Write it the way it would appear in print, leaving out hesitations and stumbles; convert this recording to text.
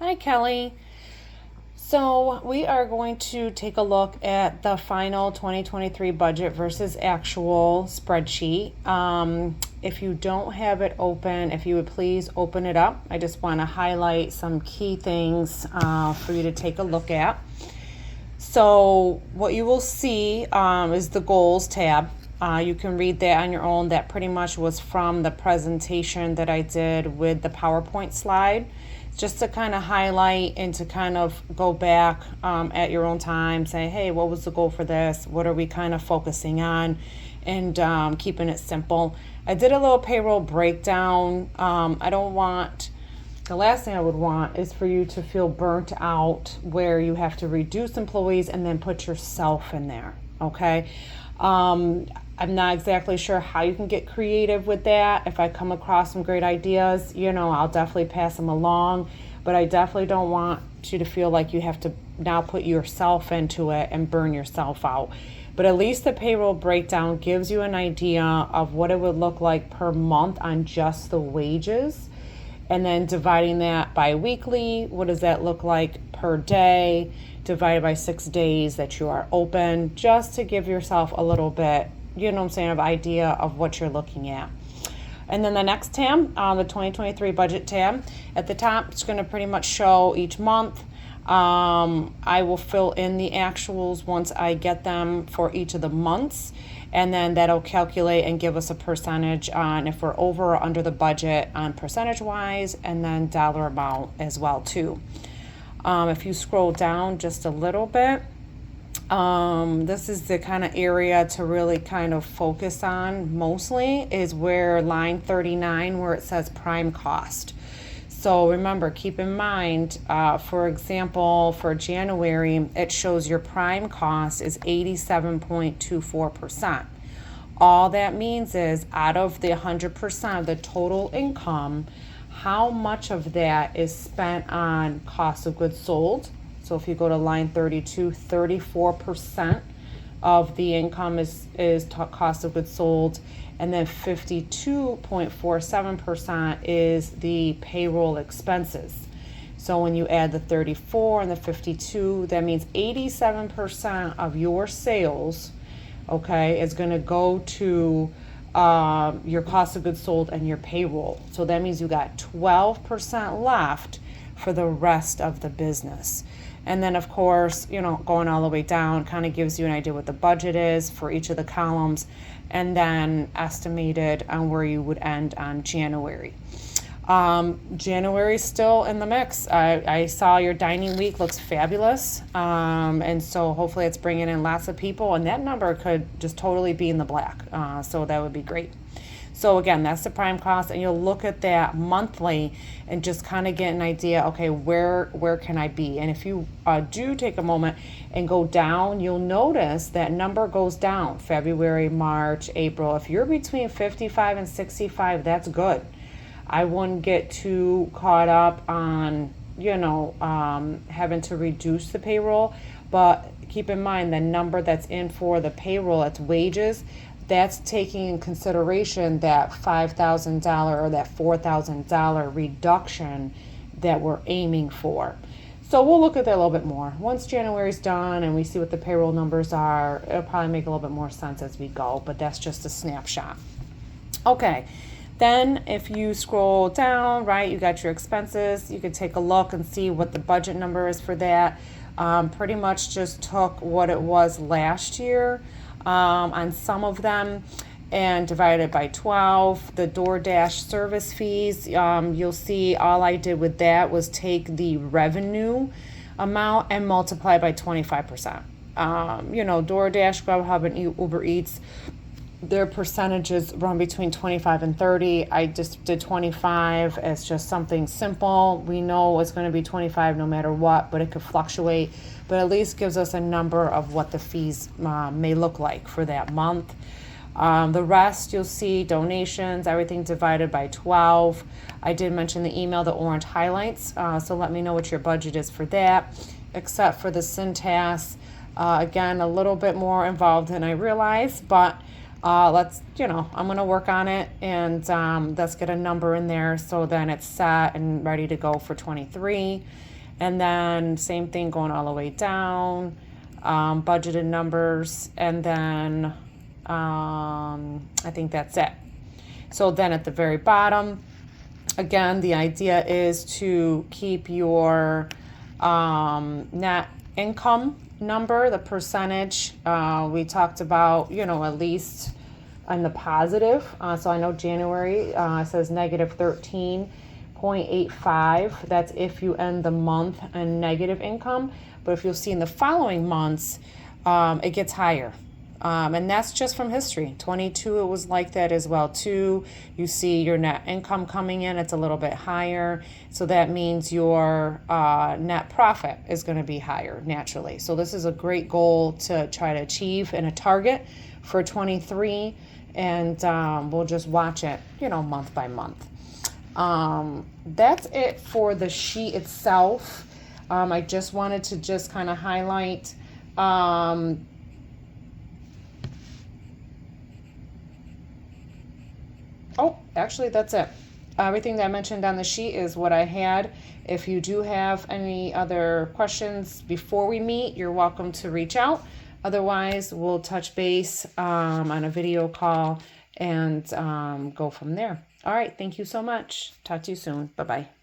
Hi, Kelly. So, we are going to take a look at the final 2023 budget versus actual spreadsheet. If you don't have it open, if you would please open it up. I just want to highlight some key things for you to take a look at. So, what you will see is the goals tab. You can read that on your own. That pretty much was from the presentation that I did with the PowerPoint slide, just to kind of highlight and to kind of go back at your own time, say, hey, what was the goal for this? What are we kind of focusing on? And keeping it simple. I did a little payroll breakdown. I don't want, the last thing I would want is for you to feel burnt out where you have to reduce employees and then put yourself in there, okay? I'm not exactly sure how you can get creative with that. If I come across some great ideas, I'll definitely pass them along. But I definitely don't want you to feel like you have to now put yourself into it and burn yourself out. But at least the payroll breakdown gives you an idea of what it would look like per month on just the wages. And then dividing that by weekly, what does that look like per day, divided by 6 days that you are open, just to give yourself a little bit, of idea of what you're looking at. And then the next tab, the 2023 budget tab, at the top, it's going to pretty much show each month. I will fill in the actuals once I get them for each of the months. And then that'll calculate and give us a percentage on if we're over or under the budget on percentage wise, and then dollar amount as well too. If you scroll down just a little bit, this is the kind of area to really kind of focus on mostly is where line 39, where it says prime cost. So remember, keep in mind, for example, for January, it shows your prime cost is 87.24%. All that means is out of the 100% of the total income, how much of that is spent on cost of goods sold. So if you go to line 32, 34% of the income is cost of goods sold, and then 52.47% is the payroll expenses. So when you add the 34 and the 52, that means 87% of your sales, okay, is going to go to your cost of goods sold and your payroll. So that means you got 12% left for the rest of the business. And then, of course, going all the way down kind of gives you an idea what the budget is for each of the columns, and then estimated on where you would end on January. January's still in the mix. I saw your dining week looks fabulous. And so hopefully it's bringing in lots of people, and that number could just totally be in the black. So that would be great. So again, that's the prime cost, and you'll look at that monthly and just kind of get an idea, okay, where can I be? And if you do take a moment and go down, you'll notice that number goes down February, March, April. If you're between 55 and 65, that's good. I wouldn't get too caught up on, having to reduce the payroll, but keep in mind the number that's in for the payroll, that's wages, that's taking in consideration that $5,000 or that $4,000 reduction that we're aiming for. So we'll look at that a little bit more. Once January's done and we see what the payroll numbers are, it'll probably make a little bit more sense as we go, but that's just a snapshot. Okay. Then if you scroll down, right, you got your expenses. You can take a look and see what the budget number is for that. Pretty much just took what it was last year on some of them and divided it by 12. The DoorDash service fees, you'll see all I did with that was take the revenue amount and multiply by 25%. DoorDash, Grubhub, and Uber Eats, their percentages run between 25 and 30. I just did 25 as just something simple. We know it's going to be 25 no matter what, but it could fluctuate. But at least gives us a number of what the fees may look like for that month. The rest, you'll see donations, everything divided by 12. I did mention the email, the orange highlights. So let me know what your budget is for that, except for the Cintas. Again, a little bit more involved than I realized, but I'm going to work on it, and let's get a number in there so then it's set and ready to go for 23. And then same thing going all the way down, budgeted numbers, and then I think that's it. So then at the very bottom, again, the idea is to keep your net income number, the percentage. We talked about, at least on the positive. So I know January says negative 13.85. That's if you end the month in negative income. But if you'll see in the following months, it gets higher. And that's just from history. 22, it was like that as well too. You see your net income coming in, it's a little bit higher. So that means your net profit is going to be higher naturally. So this is a great goal to try to achieve and a target for 23. And we'll just watch it, month by month. That's it for the sheet itself. I just wanted to just kind of highlight oh, actually, that's it. Everything that I mentioned on the sheet is what I had. If you do have any other questions before we meet, you're welcome to reach out. Otherwise, we'll touch base on a video call and go from there. All right. Thank you so much. Talk to you soon. Bye-bye.